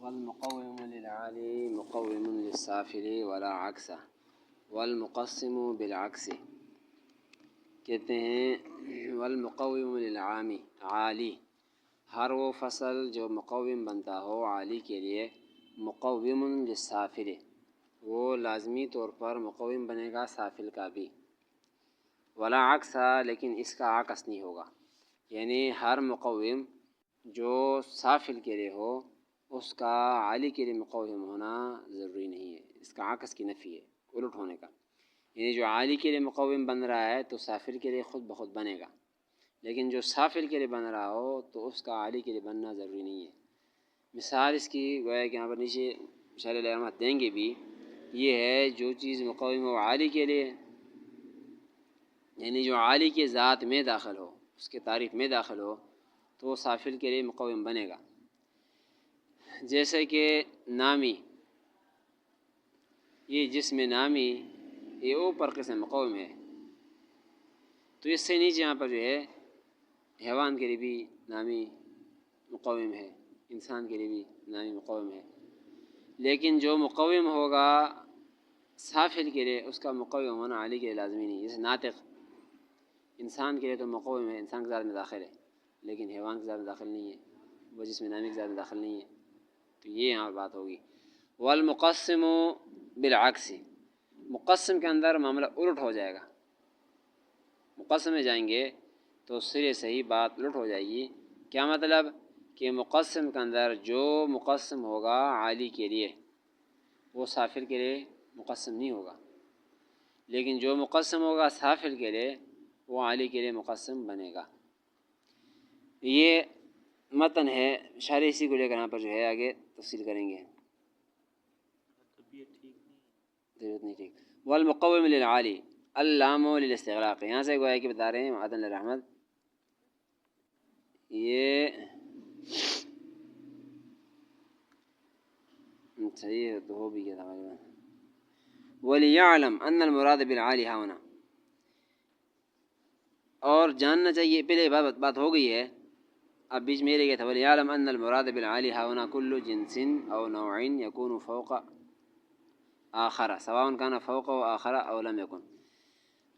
والمقوم للعالي مقوم للسافل ولا عکس والمقسم بالعکس کہتے ہیں والمقوم للعامی عالی ہر وہ فصل جو مقوم بنتا ہو عالی کے لیے مقوم للسافل وہ لازمی طور پر مقوم بنے گا سافل کا بھی ولا عکس لیکن اس کا عکس نہیں ہوگا یعنی ہر مقوم جو سافل کے لیے ہو اس کا عالی کے لیے مقوم ہونا ضروری نہیں ہے، اس کا عکس کی نفی ہے الٹ ہونے کا، یعنی جو عالی کے لیے مقوم بن رہا ہے تو سافل کے لیے خود بخود بنے گا، لیکن جو سافل کے لیے بن رہا ہو تو اس کا عالی کے لیے بننا ضروری نہیں ہے۔ مثال اس کی گویا کہ یہاں پر نیچے اشارے علامات دیں گے بھی، یہ ہے جو چیز مقوم ہو عالی کے لیے، یعنی جو عالی کے ذات میں داخل ہو، اس کے تعریف میں داخل ہو تو وہ سافل کے لیے مقوم بنے گا۔ جیسے کہ نامی، یہ جسم نامی یہ اوپر قسم مقوم ہے، تو اس سے نیچے یہاں پر جو ہے حیوان کے لیے بھی نامی مقوم ہے، انسان کے لیے بھی نامی مقوم ہے، لیکن جو مقوم ہوگا سافل کے لیے اس کا مقوم ہونا عالی کے لیے لازمی نہیں۔ جیسے ناطق، انسان کے لیے تو مقوم ہے، انسان کے ذات میں داخل ہے، لیکن حیوان کے ذات میں داخل نہیں ہے، وہ جسم نامی کے ذات میں داخل نہیں ہے، تو یہ یہاں بات ہوگی۔ والمقسم بالعکس، مقسم کے اندر معاملہ الٹ ہو جائے گا، مقسم میں جائیں گے تو سرے سے ہی بات الٹ ہو جائے گی۔ کیا مطلب کہ مقسم کے اندر جو مقسم ہوگا عالی کے لیے وہ سافل کے لیے مقسم نہیں ہوگا، لیکن جو مقسم ہوگا سافل کے لیے وہ عالی کے لیے مقسم بنے گا۔ یہ متن ہے، اشارے اسی کو لے کر یہاں پر جو ہے آگے تفصیل کریں گے۔ طبیعت نہیں ٹھیک۔ والمقوم للعالی اللام للاستغراق، یہاں سے گویا کہ بتا رہے ہیں عدن الرحمت، یہ صحیح تو ہو بھی گیا تھا غالباً۔ وَلِيَعْلَمْ أَنَّ الْمُرَادَ بِالْعَالِ هَوْنَا، اور جاننا چاہیے، پہلے بات ہو گئی ہے، اب بیچ میں رہ گیا تھا۔ وَلِيَعْلَمْ أَنَّ الْمُرَادَ بِالْعَالِ هَوْنَا كُلُّ جِنْسٍ أَوْ نَوْعٍ يَكُونُ فَوْقَ آخر سواء كان فوقه آخر أو لم يكن۔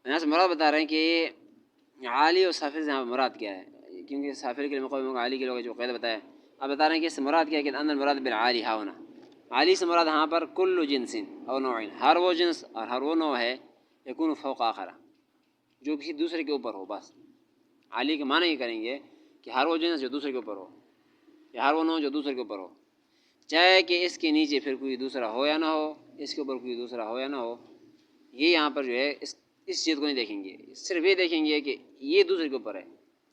یہاں سے مراد بتا رہے ہیں کہ عالی اور سافل سے مراد کیا ہے، کیونکہ سافل کے لیے مقوم ہوگا عالی کے لوگ جو قید بتایا، اب بتا رہے ہیں کہ اس سے مراد کیا ہے کہ ان المراد بالعالی ہاونا، عالی سے مراد یہاں پر کل جنس او نوع، ہر وہ جنس اور ہر وہ نوع ہے یکون فوق آخر جو کسی دوسرے کے اوپر ہو۔ بس عالی کے معنی یہ کریں گے کہ ہر وہ جنس جو دوسرے کے اوپر ہو، یا ہر وہ نوع جو دوسرے کے اوپر ہو، چاہے کہ اس کے نیچے پھر کوئی دوسرا ہو یا نہ ہو، اس کے اوپر کوئی دوسرا ہو یا نہ ہو۔ یہ یہاں پر جو ہے اس چیز کو نہیں دیکھیں گے، صرف یہ دیکھیں گے کہ یہ دوسرے کے اوپر ہے،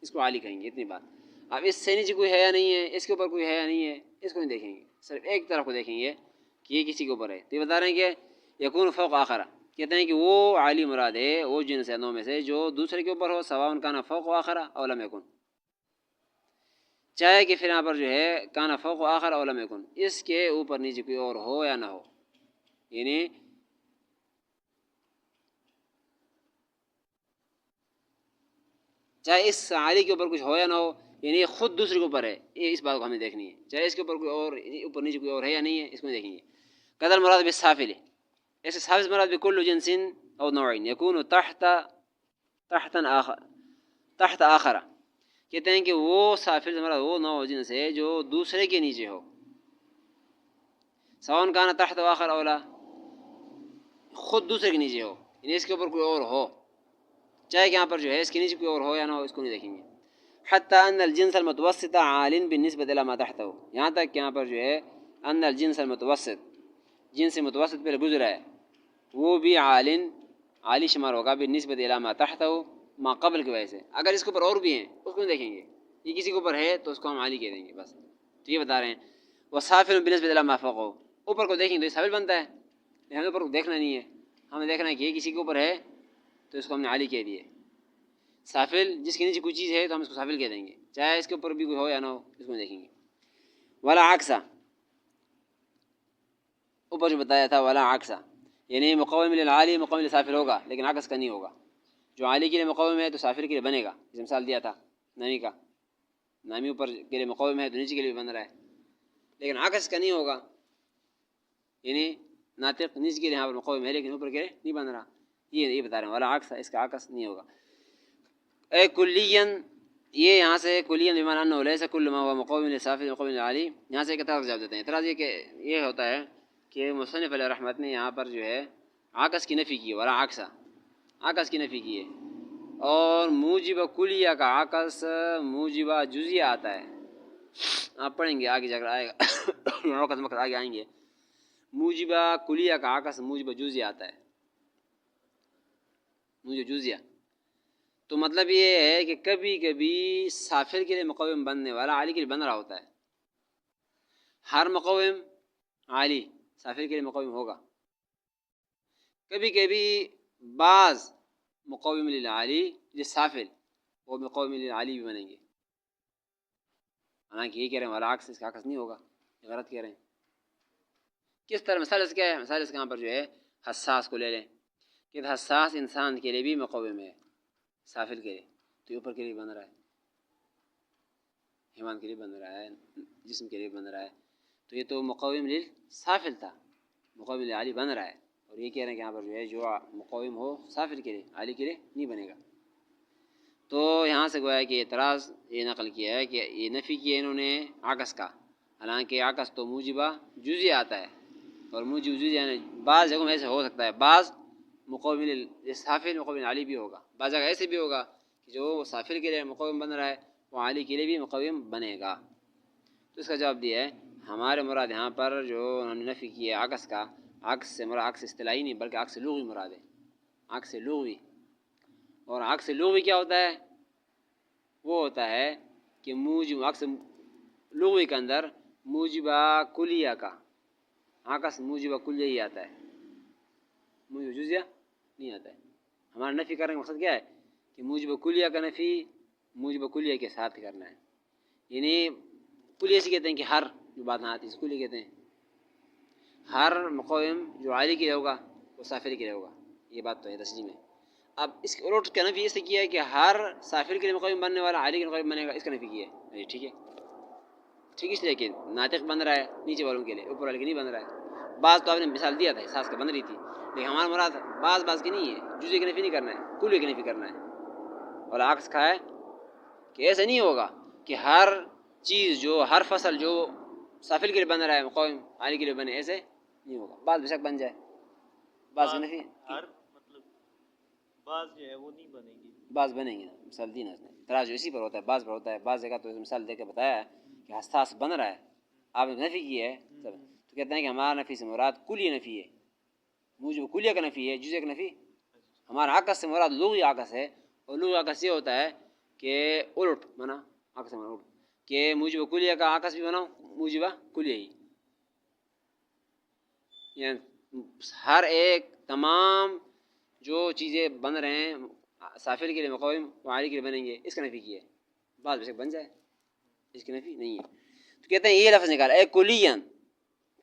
اس کو عالی کہیں گے، اتنی بات۔ اب اس سے نیچے کوئی ہے یا نہیں ہے، اس کے اوپر کوئی ہے یا نہیں ہے، اس کو نہیں دیکھیں گے، صرف ایک طرف کو دیکھیں گے کہ یہ کسی کے اوپر ہے۔ تو یہ بتا رہے ہیں کہ یکون فوق آخرہ، کہتے ہیں کہ وہ عالی مراد ہے وہ جنس ہے نوع میں سے جو دوسرے کے اوپر ہو، سواء کان فوق آخرہ او لم یکن، چاہے کہ پھر یہاں پر جو ہے کان فوق آخر او لم یکن، اس کے اوپر نیچے کوئی اور ہو یا نہ ہو، یعنی چاہے اس عالی کے اوپر کچھ ہو یا نہ ہو، یعنی خود دوسرے کے اوپر ہے، یہ اس بات کو ہمیں دیکھنی ہے، چاہے اس کے اوپر کوئی اور اوپر نیچے کوئی اور ہے یا نہیں ہے، اس کو دیکھیں گے۔ قدر مراد بالسافل، ایسے سافل مراد بكل جنس او نوع يكون تحت آخر، کہتے ہیں کہ وہ سافل مراد وہ نوع جنس ہے جو دوسرے کے نیچے ہو، سواء كان تحت آخر اولا، خود دوسرے کے نیچے ہو، یعنی اس کے اوپر کوئی اور ہو، چاہے کہ یہاں پر جو ہے اس کے نیچے کوئی اور ہو یا نہ ہو، اس کو نہیں دیکھیں گے۔ حتی ان الجنس المتوسط عال بالنسبة الى ما تحته، یہاں تک کہ یہاں پر جو ہے ان الجنس المتوسط، جنس متوسط پہلے گزرا ہے، وہ بھی عالی شمار ہوگا بالنسبة الى ما تحته، ما قبل کی وجہ سے، اگر اس کے اوپر اور بھی ہیں اس کو نہیں دیکھیں گے، یہ کسی کے اوپر ہے تو اس کو ہم عالی کہہ دیں گے بس۔ تو یہ بتا رہے ہیں وصافل بالنسبة الى ما فوقه، اوپر کو دیکھیں تو یہ سافل بنتا ہے، ہمیں اوپر کو دیکھنا نہیں ہے، ہمیں دیکھنا ہے کہ یہ کسی کے اوپر ہے تو اس کو ہم نے عالی کہہ دیے۔ سافل جس کے نیچے کوئی چیز ہے تو ہم اس کو سافل کہہ دیں گے، چاہے اس کے اوپر بھی کوئی ہو یا نہ ہو، اس کو دیکھیں گے۔ ولا عکسا، اوپر جو بتایا تھا ولا عکسا، یعنی مقوم للعالی مقوم للسافل ہوگا لیکن عکس کا نہیں ہوگا، جو عالی کے لیے مقوم ہے تو سافل کے لیے بنے گا، جیسے مثال دیا تھا نامی کا، نامی اوپر کے لیے مقوم ہے تو نیچے کے لیے بن رہا ہے۔ لیکن عکس کا نہیں ہوگا، یعنی ناطق نیچ کے یہاں پر مقوم ہے لیکن اوپر کے نہیں بن رہا، یہ بتا رہے ہیں والا عکس، اس کا عکس نہیں ہوگا. اے کلین، یہ یہاں سے کلین بمعنی انه ليس كل ما هو مقوم للصافل مقوم للعلی، یہاں سے ایک اعتراض جواب دیتے ہیں. اعتراض یہ کہ یہ ہوتا ہے کہ مصنف علیہ رحمت نے یہاں پر جو ہے عکس کی نفی کی ہے، ولا عکس، عکس کی نفی کی ہے، اور موجب کلیہ کا عکس موجب جزیہ آتا ہے. آپ پڑھیں گے آگے جا کر آئے گا عکس مقصد آگے آئیں گے. موجب کلیہ کا عکس موجب جزیہ آتا ہے، موجب جزیہ. تو مطلب یہ ہے کہ کبھی کبھی سافل کے لیے مقوم بننے والا علی کے لیے بن رہا ہوتا ہے. ہر مقوم علی سافل کے لیے مقوم ہوگا. کبھی کبھی بعض مقوم للعلی جو سافل وہ مقوم للعلی بھی بنیں گے. حالانکہ یہ کہہ رہے ہیں والا عکس، اس کا عکس نہیں ہوگا، یہ غلط کہہ رہے ہیں. کس طرح مثال اس کیا ہے؟ مثال اس کے یہااں پر جو ہے حساس کو لے لیں کہ حساس انسان کے لیے بھی مقوم ہے سافل کے لیے، تو اوپر کے لیے بن رہا ہے، حیوان کے لیے بن رہا ہے، جسم کے لیے بن رہا ہے. تو یہ تو مقوم للسافل تھا، مقوم للعلی بن رہا ہے. اور یہ کہہ رہے ہیں کہ یہاں پر جو ہے جو مقوم ہو سافل کے لیے علی کے لیے نہیں بنے گا. تو یہاں سے گویا کہ اعتراض یہ نقل کیا ہے کہ یہ نفی کیا انہوں نے عکس کا، حالانکہ عکس تو موجبہ جزیہ آتا ہے، اور موجب جزیہ یعنی بعض جگہوں میں ایسے ہو سکتا ہے بعض مقوم للسافل مقوم للعلی بھی ہوگا، بعض جگہ ایسے بھی ہوگا کہ جو سافل کے لیے مقوم بن رہا ہے وہ علی کے لیے بھی مقوم بنے گا. تو اس کا جواب دیا ہے ہمارے مراد یہاں پر جو انہوں نے نفی کی ہے عکس کا، عکس سے مراد عکس اصطلاحی نہیں بلکہ عکس لغوی مراد ہے، عکس لغوی. اور عکس لغوی کیا ہوتا ہے؟ وہ ہوتا ہے کہ موجب عکس لغوی کے اندر موجبہ کلیہ کا عکس موجبہ کلیہ ہی آتا ہے، موجب جزیہ نہیں آتا ہے. ہمارا نفی کرنے کا مقصد کیا ہے کہ موجب کلیہ کا نفی موجب کلیہ کے ساتھ کرنا ہے. یعنی کلیہ سے کہتے ہیں کہ ہر جو بات نہ آتی ہے کلیہ کہتے ہیں. ہر مقوم جو علی کے لیے ہوگا وہ سافل کے لیے ہوگا، یہ بات تو ہے تسلیم ہے. اب اس کے الٹ کا نفی اس سے کیا ہے کہ ہر سافل کے لیے مقوم بننے والا علی کے لیے مقوم بنے گا، اس کا نفی کیا ہے. ٹھیک ہے، ٹھیک اس لیے کہ ناطق بن رہا ہے نیچے والوں کے لیے، اوپر والے کے نہیں بن رہا ہے. بعض تو آپ نے مثال دیا تھا احساس کا بن رہی تھی، لیکن ہمارا مراد بعض کی نہیں ہے، جزء کی نفی نہیں کرنا ہے، کلیہ کی نفی کرنا ہے. اور عکس کا ہے کہ ایسا نہیں ہوگا کہ ہر چیز جو ہر فصل جو سافل کے لیے بن رہا ہے مقوم علی کے لیے بنے، ایسے نہیں ہوگا. بعض بے شک بن جائے، بعض کی نفی ہر مطلب بعض جو ہے وہ نہیں بنے گی، بعض بنیں گے. مثال دی نا اس نے، تراز جو اسی پر ہوتا ہے بعض پر ہوتا ہے. بعض جگہ تو مثال دے کے بتایا ہے کہ حساس بن رہا ہے، آپ نے نفی کی ہے تو کہتے ہیں کہ ہمارا نفی سے مراد کلیہ نفی ہے، موجب کلیہ کا نفی ہے، جزء کا نفی. ہمارا عکس سے مراد لغوی عکس ہے، اور لغوی عکس یہ ہوتا ہے کہ الٹ منا عکس منا الٹ کہ موجب کلیہ کا عکس بھی بناؤ موجبہ کلیہ ہی. یعنی ہر ایک تمام جو چیزیں بن رہے ہیں سافل کے لیے مقوم و علی کے لیے بنیں گے، اس کا نفی کیا ہے. بعض بے شک بن جائے، اس کی نفی نہیں ہے. تو کہتے ہیں یہ لفظ نکالا اے کلین،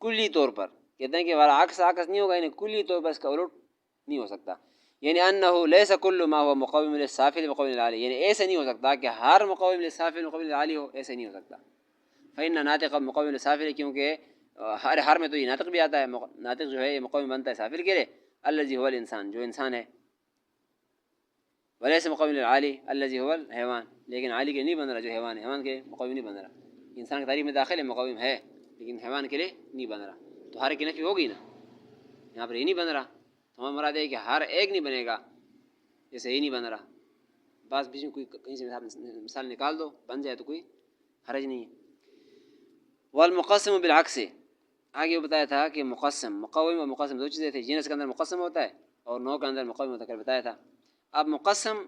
کلی طور پر. کہتے ہیں کہ والا عکس نہیں ہوگا، یعنی کلی طور پر اس کا الٹ نہیں ہو سکتا. یعنی انه ليس كل ما هو مقوم للسافل مقوم للعلی، یعنی ایسے نہیں ہو سکتا کہ ہر مقوم للسافل مقوم للعلی ہو، ایسے نہیں ہو سکتا. فإن ناطق مقوم للسافل، کیونکہ ہر میں تو یہ ناطق بھی آتا ہے، ناطق جو ہے یہ مقوم بنتا ہے سافل کے لیے. الذي هو الانسان، جو انسان ہے. وليس مقوم للعلی الذي هو الحیوان، لیکن علی کے نہیں بن رہا جو حیوان ہے، حیوان کے مقوم نہیں بن رہا. انسان کی تعریف میں داخل ہے مقوم ہے، لیکن حیوان کے لیے نہیں بن رہا. تو ہر کی نفی ہوگی نا، یہاں پر یہ نہیں بن رہا. تو ہمارا مراد ہے کہ ہر ایک نہیں بنے گا، جیسے یہ نہیں بن رہا. بعض بیچ میں کوئی کہیں سے مثال نکال دو بن جائے تو کوئی حرج نہیں ہے. والمقسم بالعکس، آگے وہ بتایا تھا کہ مقسم مقوم اور مقسم دو چیزیں تھیں. جنس کے اندر مقسم ہوتا ہے اور نوع کے اندر مقوم ہوتا ہے، بتایا تھا. اب مقسم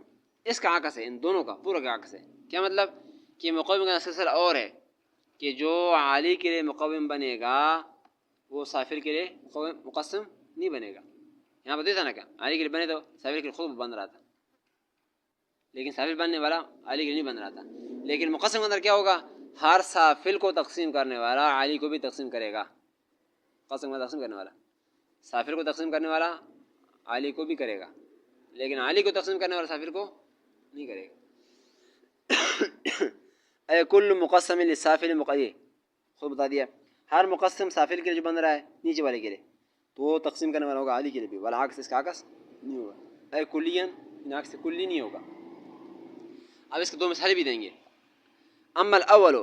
اس کا عکس ہے، ان دونوں کا پورا کا عکس ہے. کیا مطلب کہ مقوم کا سلسلہ اور ہے کہ جو علی کے لیے مقوم بنے گا وہ سافل کے لیے مقسم نہیں بنے گا. یہاں پر دیکھا نا کہ علی کے لیے بنے تو سافل کے لیے خود بن رہا تھا، لیکن سافل بننے والا علی کے لیے نہیں بن رہا تھا. لیکن مقسم کے اندر کیا ہوگا؟ ہر سافل کو تقسیم کرنے والا علی کو بھی تقسیم کرے گا. قسم کو تقسیم کرنے والا سافل کو تقسیم کرنے والا علی کو بھی کرے گا، لیکن علی کو تقسیم کرنے والا سافل کو نہیں کرے گا. اے کل مقسم للسافل مقید، خود بتا دیا ہر مقسم سافل کے لیے جو بن رہا ہے نیچے والے کے لیے تو وہ تقسیم کرنے والا ہوگا عالی کے لیے بھی، والعکس اس کا عکس نہیں ہوگا، اے کلین ان عکس کلی نہیں ہوگا۔ اب اس کے دو مثالیں بھی دیں گے۔ اما الاول،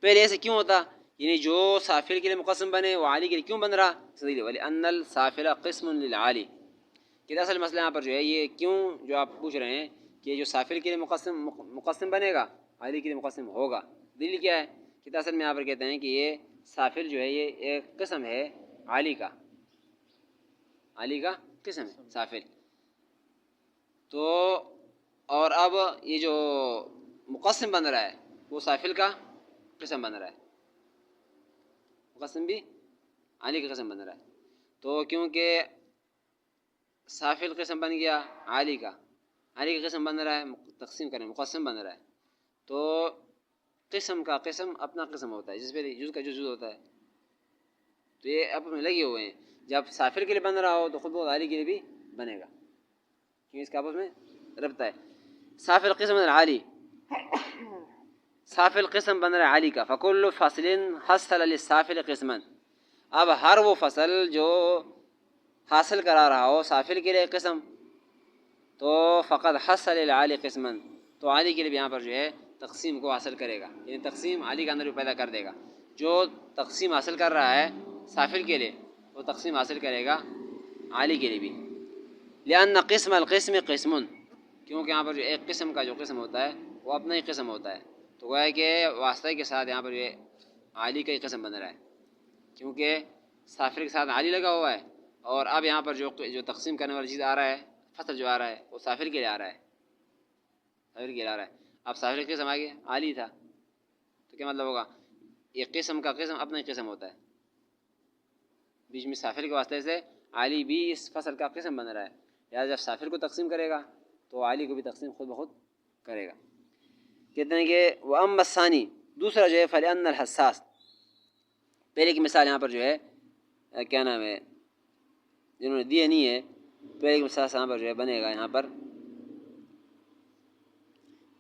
پہلے ایسے کیوں ہوتا، یعنی جو سافل کے لیے مقسم بنے وہ عالی کے لیے کیوں بن رہا، وَلِأَنَّ السَّافِلَ قِسْمٌ لِلْعَالِ، کہ اصل مسئلہ یہاں پر جو ہے یہ کیوں جو آپ پوچھ رہے ہیں کہ جو سافل کے لیے مقسم بنے گا عالی کے لیے مقسم ہوگا، دلیل کیا ہے کہ اصل میں یہاں پر کہتے ہیں کہ یہ سافل جو ہے یہ ایک قسم ہے عالی کا، عالی کا قسم ہے سافل۔ تو اور اب یہ جو مقسم بن رہا ہے وہ سافل کا قسم بن رہا ہے، مقسم بھی عالی کا قسم بن رہا ہے۔ تو کیونکہ سافل قسم بن گیا عالی کا قسم بن رہا ہے، تقسیم کریں مقسم بن رہا ہے، تو قسم کا قسم اپنا قسم ہوتا ہے، جس پہ جز کا جز ہوتا ہے، تو یہ آپ میں لگے ہوئے ہیں۔ جب سافل کے لیے بن رہا ہو تو خود بخود عالی کے لیے بھی بنے گا، کیونکہ اس کا آپس میں ربط ہے۔ سافل قسم بن رہا عالی، سافل قسم بن رہا ہے عالی کا، فکل فصل حصل للسافل قسما، اب ہر وہ فصل جو حاصل کرا رہا ہو سافل کے لیے قسم، تو فقد حصل للعالی قسما، تو عالی کے لیے بھی یہاں پر جو ہے تقسیم کو حاصل کرے گا، یعنی تقسیم عالی کے اندر بھی پیدا کر دے گا۔ جو تقسیم حاصل کر رہا ہے سافل کے لیے وہ تقسیم حاصل کرے گا عالی کے لیے بھی۔ لأن قسم القسم قسم، کیونکہ یہاں پر جو ایک قسم کا جو قسم ہوتا ہے وہ اپنا ہی قسم ہوتا ہے، تو وہ ہے کہ واسطے کے ساتھ یہاں پر یہ عالی کا ہی قسم بن رہا ہے، کیونکہ سافل کے ساتھ عالی لگا ہوا ہے، اور اب یہاں پر جو تقسیم کرنے والی چیز آ رہا ہے، فصل جو آ رہا ہے وہ سافل کے لیے آ رہا ہے، سافل کے لیے آ رہا ہے۔ اب سافل کا قسم آ گیا عالی تھا، تو کیا مطلب ہوگا، یہ قسم کا قسم اپنا ہی قسم ہوتا ہے، بیچ میں سافل کے واسطے سے عالی بھی اس فصل کا قسم بن رہا ہے، لہٰذا جب سافل کو تقسیم کرے گا تو عالی کو بھی تقسیم خود بخود کرے گا۔ کہتے ہیں کہ وَأَمَّا الثَّانِي، دوسرا جو ہے فَلِأَنَّ الْحَسَّاسَ، پہلے کی مثال یہاں پر جو ہے کیا نام ہے جنہوں نے دیے نہیں ہے، پہلے کی مثال یہاں پر جو ہے بنے گا، یہاں پر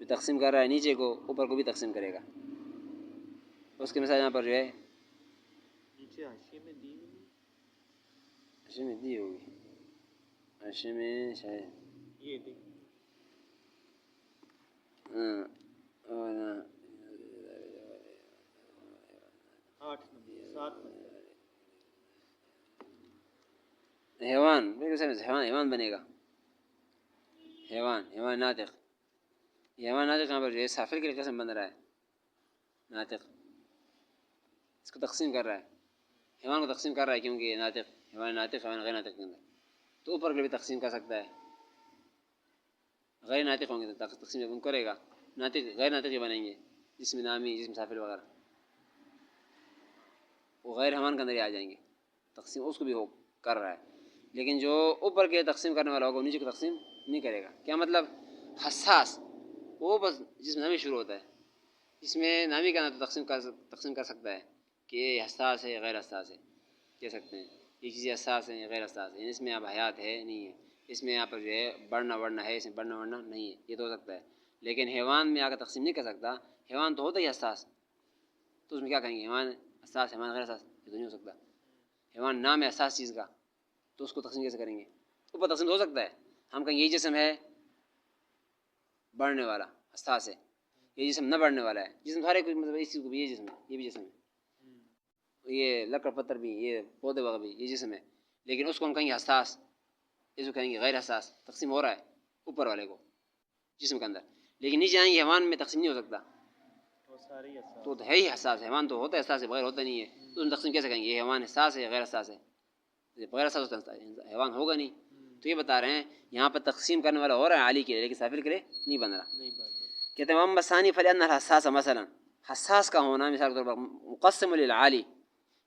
جو تقسیم کر رہا ہے نیچے کو اوپر کو بھی تقسیم کرے گا، اس کی مثال یہاں پر جو ہے نیچے حاشیے میں دی ہوئی، حاشیے میں دی ہوگی، حاشیے میں شاید یہ دیکھ 8 نمبر 7 نمبر حیوان، حیوان بنے گا، حیوان ناطق، حیوان ناطق یہاں پر جو ہے سافل کے لیے قسم بن رہا ہے، ناطق اس کو تقسیم کر رہا ہے، حیوان کو تقسیم کر رہا ہے، کیونکہ یہ ناطق، حیوان ناطق حیوان غیر ناطق کے اندر، تو اوپر کے بھی تقسیم کر سکتا ہے، غیر ناطق ہوں گے تو تقسیم کرے گا، ناطق غیر ناطق بنیں گے، جسم نامی جسم سافل وغیرہ وہ غیر حیوان کے اندر ہی آ جائیں گے، تقسیم اس کو بھی کر رہا ہے، لیکن جو اوپر کے تقسیم کرنے والا ہوگا وہ نیچے کو تقسیم نہیں کرے گا۔ کیا مطلب، حساس وہ بس جسم نامی شروع ہوتا ہے، اس میں نامی کا اندر تقسیم کر سکتا ہے کہ یہ حساس ہے غیر حساس ہے، کہہ سکتے ہیں یہ چیزیں حساس ہیں یا غیر حساس ہیں، اس میں اب حیات ہے نہیں ہے، اس میں یہاں پر جو ہے بڑھنا ہے، اس میں بڑھنا نہیں ہے، یہ تو ہو سکتا ہے، لیکن حیوان میں آ کر تقسیم نہیں کر سکتا، حیوان تو ہوتا ہی حساس، تو اس میں کیا کہیں گے، حیوان حساس حیوان غیر حساس، یہ تو نہیں ہو سکتا، حیوان نام ہے حساس چیز کا، تو اس کو تقسیم کیسے کریں گے، اوپر تقسیم ہو سکتا ہے، ہم کہیں یہ جسم ہے بڑھنے والا حساس ہے، یہ جسم نہ بڑھنے والا ہے، جسم سارے کچھ مطلب اس چیز کو بھی یہ جسم ہے، یہ بھی جسم ہے، یہ لکڑ پتھر بھی، یہ پودے وغیرہ بھی یہ جسم ہے، لیکن اس کو ہم کہیں گے حساس، اس کو کہیں گے غیر حساس، تقسیم ہو رہا ہے اوپر والے کو جسم کے اندر، لیکن نیچے آئیں گے حیوان میں تقسیم نہیں ہو سکتا، تو ہے ہی حساس، حیوان تو ہوتا ہے حساس ہے، بغیر ہوتا نہیں ہے، تو اس میں تقسیم کیسے کریں گے، یہ حیوان حساس ہے غیر حساس ہے، بغیر حساس ہوتا ہے حیوان ہوگا نہیں، تو یہ بتا رہے ہیں یہاں پر تقسیم کرنے والا ہو رہا ہے عالی کے لیے، لیکن سافل کے لیے نہیں بن رہا۔ کہتے ہیں اما ثانی فلان الحساس، مثلا حساس کا ہونا مثال کے طور پر مقسم للعالی،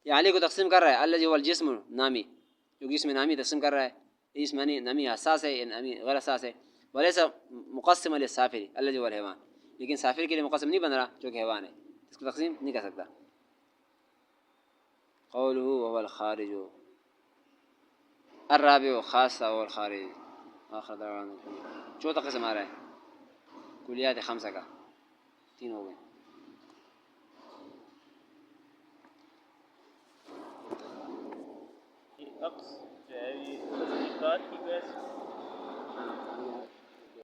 یہ عالی کو تقسیم کر رہا ہے، الذی هو الجسم نامی، جو جسم نامی تقسیم کر رہا ہے، جسم نامی حساس ہے یا نامی غیر حساس ہے، ولیس مقسم للسافل الذی هو الحیوان، لیکن سافل کے لیے مقسم نہیں بن رہا جو کہ حیوان ہے، اس کو تقسیم نہیں کر سکتا۔ قوله وهو الخارج، الرابع خاصہ والخارج، آخر دعوانا، چوتھا قسم آ رہا ہے کلیات خمسہ کا، 3 ہو گئے۔ عکس جو ہے یہ تصدیقات کی بحث